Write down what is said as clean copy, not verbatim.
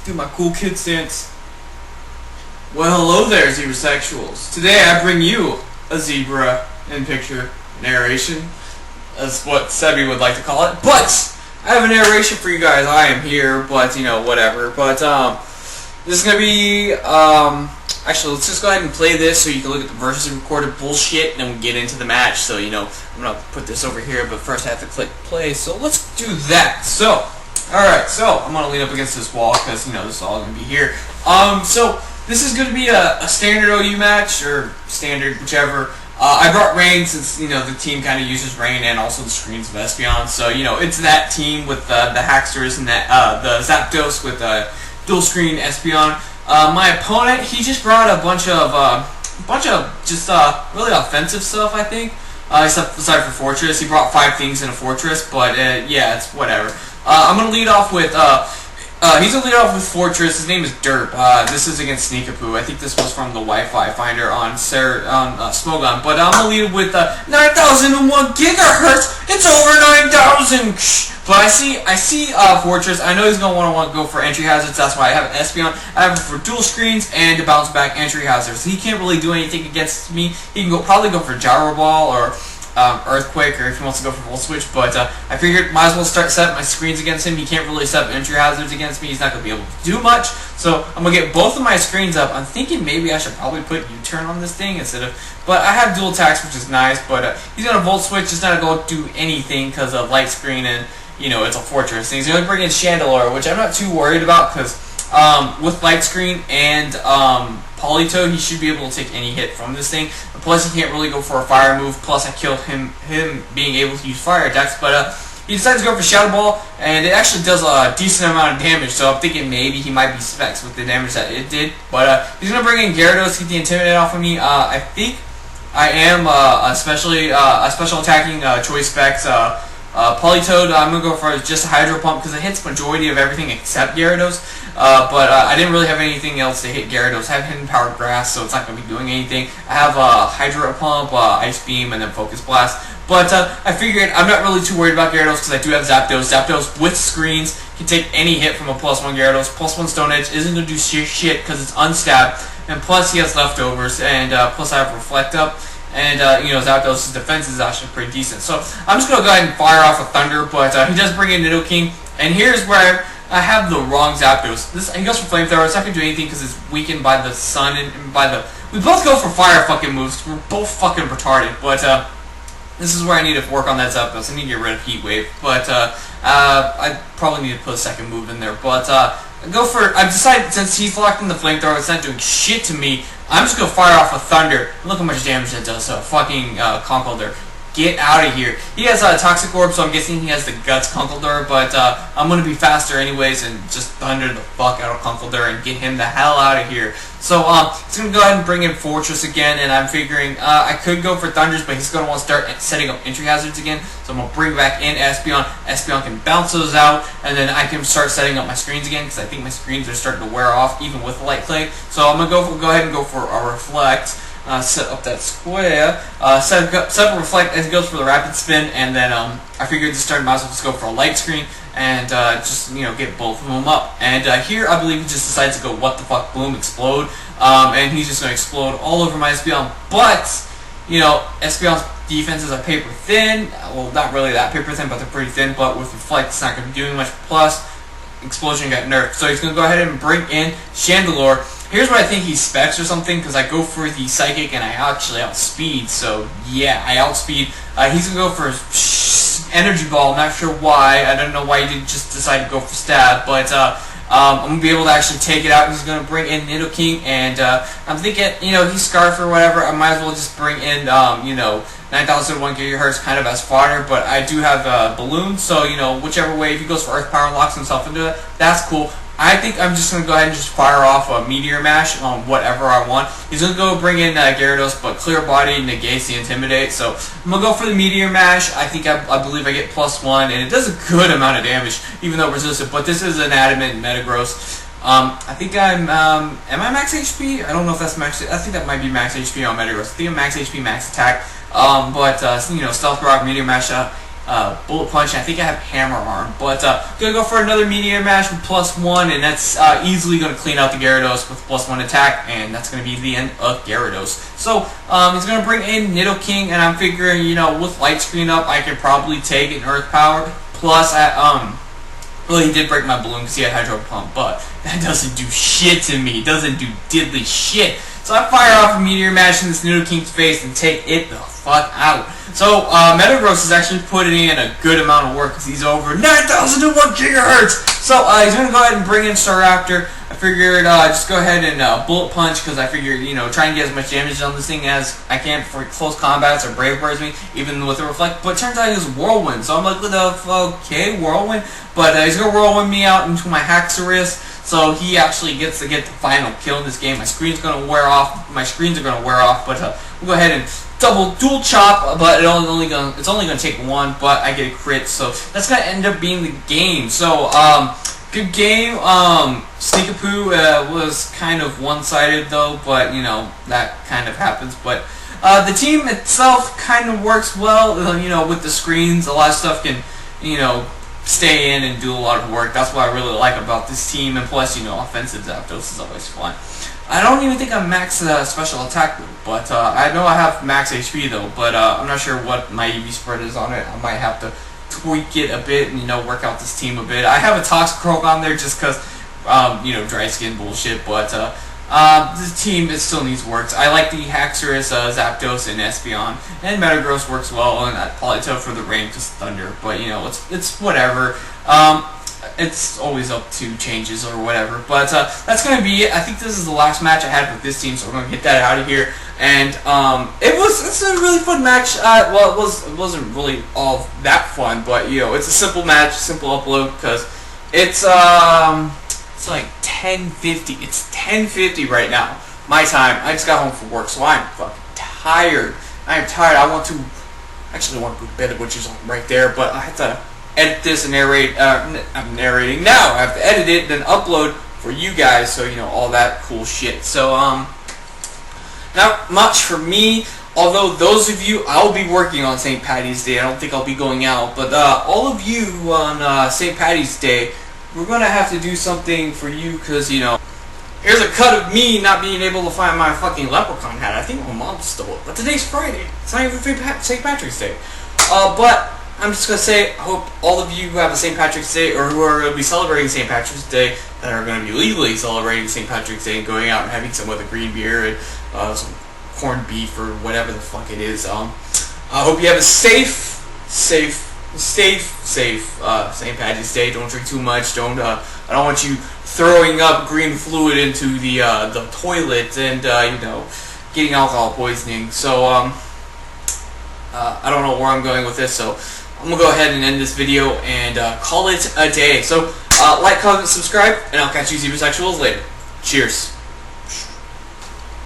Do my cool kid stance. Well, hello there, zebra sexuals. Today I bring you a zebra in picture narration. That's what Sebi would like to call it. But I have a narration for you guys. I am here, but whatever. But this is gonna be actually, let's just go ahead and play this so you can look at the versus recorded bullshit, and then we get into the match. So I'm gonna put this over here, but first I have to click play. So let's do that. So alright, so I'm gonna lean up against this wall because this is all gonna be here. So this is gonna be a standard OU match, or standard, whichever. I brought Rain since the team kind of uses Rain and also the screens of Espeon. So it's that team with the Hacksters and that the Zapdos with dual screen Espeon. My opponent, he just brought a bunch of just really offensive stuff, I think. Aside from Fortress, he brought 5 things in a Fortress, but yeah, it's whatever. I'm gonna lead off with he's gonna lead off with Fortress. His name is Derp. This is against Sneakapoo. I think this was from the Wi-Fi finder on Smogon. But I'm gonna lead with 9,001 gigahertz. It's over 9,000. But I see Fortress. I know he's gonna want to go for entry hazards. That's why I have an Espeon. I have him for dual screens and to bounce back entry hazards. He can't really do anything against me. He can probably go for Gyro Ball or Earthquake, or if he wants to go for Volt Switch, but I figured might as well start setting my screens against him. He can't really set up entry hazards against me. He's not going to be able to do much, so I'm going to get both of my screens up. I'm thinking maybe I should probably put U-turn on this thing instead of, but I have dual attacks, which is nice, but he's going to Volt Switch. It's not going to go do anything because of light screen and, it's a Fortress. And he's going to bring in Chandelure, which I'm not too worried about because with light screen and Politoed, he should be able to take any hit from this thing. Plus, he can't really go for a fire move. Plus, I killed him being able to use fire attacks. But he decides to go for Shadow Ball, and it actually does a decent amount of damage. So I'm thinking maybe he might be specs with the damage that it did. But he's gonna bring in Gyarados, get the Intimidate off of me. I think I am a special attacking choice specs. Politoed, I'm going to go for just a Hydro Pump because it hits majority of everything except Gyarados. But I didn't really have anything else to hit Gyarados. I have Hidden Powered Grass, so it's not going to be doing anything. I have Hydro Pump, Ice Beam, and then Focus Blast. But I figured I'm not really too worried about Gyarados because I do have Zapdos. Zapdos with screens can take any hit from a +1 Gyarados. +1 Stone Edge isn't going to do shit because it's unstabbed. And plus he has leftovers, and plus I have Reflect Up. And, Zapdos' defense is actually pretty decent. So, I'm just going to go ahead and fire off a Thunder, but he does bring in Nidoking. And here's where I have the wrong Zapdos. He goes for Flamethrower. It's not going to do anything because it's weakened by the sun and by the... We both go for fire fucking moves. We're both fucking retarded. But, this is where I need to work on that Zapdos. I need to get rid of Heat Wave. But, I probably need to put a second move in there. But, I've decided, since he's locked in the Flamethrower, it's not doing shit to me, I'm just going to fire off a Thunder. Look how much damage that does. Fucking Conkeldurr. Get out of here. He has a Toxic Orb, so I'm guessing he has the Guts Conkeldurr, but I'm going to be faster anyways and just thunder the fuck out of Conkeldurr and get him the hell out of here. So, he's going to go ahead and bring in Fortress again, and I'm figuring I could go for Thunders, but he's going to want to start setting up entry hazards again, so I'm going to bring back in Espeon. Espeon can bounce those out, and then I can start setting up my screens again, because I think my screens are starting to wear off, even with the Light Clay. So I'm going to go ahead and go for a Reflect. Set up that square, set up Reflect as it goes for the Rapid Spin, and then I figured this turn might as well just go for a Light Screen and just get both of them up. And here I believe he just decides to go what the fuck, boom, explode, and he's just going to explode all over my Espeon. But Espeon's defenses are paper thin. Well, not really that paper thin, but they're pretty thin. But with Reflect, it's not going to be doing much. Plus, Explosion got nerfed, so he's going to go ahead and bring in Chandelure. Here's what I think he specs or something, because I go for the Psychic and I actually outspeed, so yeah, I outspeed. He's going to go for Energy Ball, not sure why. I don't know why he didn't just decide to go for Stab, but I'm going to be able to actually take it out. He's going to bring in Nidoking, and I'm thinking, he's Scarf or whatever, I might as well just bring in, 9,001 gigahertz kind of as fodder, but I do have Balloon, so, whichever way, if he goes for Earth Power and locks himself into it, that's cool. I think I'm just going to go ahead and just fire off a Meteor Mash on whatever I want. He's going to go bring in Gyarados, but Clear Body negates the Intimidate, so I'm going to go for the Meteor Mash. I think I believe I get +1, and it does a good amount of damage, even though resistant, but this is an Adamant Metagross. I think am I max HP? I don't know if that's max, I think that might be max HP on Metagross. I think I'm max HP, max attack, but Stealth Rock, Meteor Mash, bullet punch, and I think I have hammer arm. But gonna go for another meteor mash with +1, and that's easily gonna clean out the Gyarados with +1 attack, and that's gonna be the end of Gyarados. So he's gonna bring in Nidoking, and I'm figuring, you know, with light screen up, I could probably take an Earth Power. Plus, well, he did break my balloon because he had Hydro Pump, but that doesn't do shit to me. It doesn't do diddly shit. So I fire off a Meteor Mash in this Nidoking's face and take it the fuck out. So Metagross is actually putting in a good amount of work because he's over 9,001 gigahertz. So he's going to go ahead and bring in Staraptor. I figured just go ahead and Bullet Punch because I figured, you know, try and get as much damage on this thing as I can for close combats or Brave Birds me, even with a Reflect. But it turns out he was Whirlwind. So I'm like, okay, Whirlwind. But he's going to Whirlwind me out into my Haxorus. So he actually gets to get the final kill in this game. My screen's going to wear off. My screens are going to wear off. But we'll go ahead and dual chop. But it's only going to take one. But I get a crit. So that's going to end up being the game. So good game. Sneakapoo was kind of one-sided though. But you know that kind of happens. But the team itself kind of works well. You know, with the screens, a lot of stuff can, you know, stay in and do a lot of work. That's what I really like about this team, and plus, you know, offensive Zapdos is always fun. I don't even think I'm max special attack, but I know I have max HP though, but I'm not sure what my EV spread is on it. I might have to tweak it a bit and, you know, work out this team a bit. I have a Toxicroak on there just because, you know, dry skin bullshit, but this team, it still needs work. I like the Haxorus, Zapdos, and Espeon, and Metagross works well, and Politoed for the rain because Thunder. But you know, it's whatever. It's always up to changes or whatever. But that's gonna be it. I think this is the last match I had with this team, so we're gonna get that out of here. And it's a really fun match. Well, it wasn't really all that fun, but you know, it's a simple match, simple upload because it's like 10:50. It's 10:50 right now. My time. I just got home from work, so I'm fucking tired. I am tired. I want to go to bed, which is right there. But I have to edit this and narrate. I'm narrating now. I have to edit it, then upload for you guys. So you know all that cool shit. So not much for me. Although those of you, I'll be working on St. Paddy's Day. I don't think I'll be going out. But all of you on St. Paddy's Day, we're going to have to do something for you because, you know, here's a cut of me not being able to find my fucking leprechaun hat. I think my mom stole it. But today's Friday. It's not even St. Patrick's Day. But I'm just going to say, I hope all of you who have a St. Patrick's Day or who are going to be celebrating St. Patrick's Day, that are going to be legally celebrating St. Patrick's Day and going out and having some with a green beer and some corned beef or whatever the fuck it is. I hope you have a safe St. Paddy's Day. Don't drink too much. I don't want you throwing up green fluid into the toilet and you know, getting alcohol poisoning. So I don't know where I'm going with this, so I'm gonna go ahead and end this video and call it a day. So like, comment, subscribe, and I'll catch you Zebra Sexuals later. Cheers.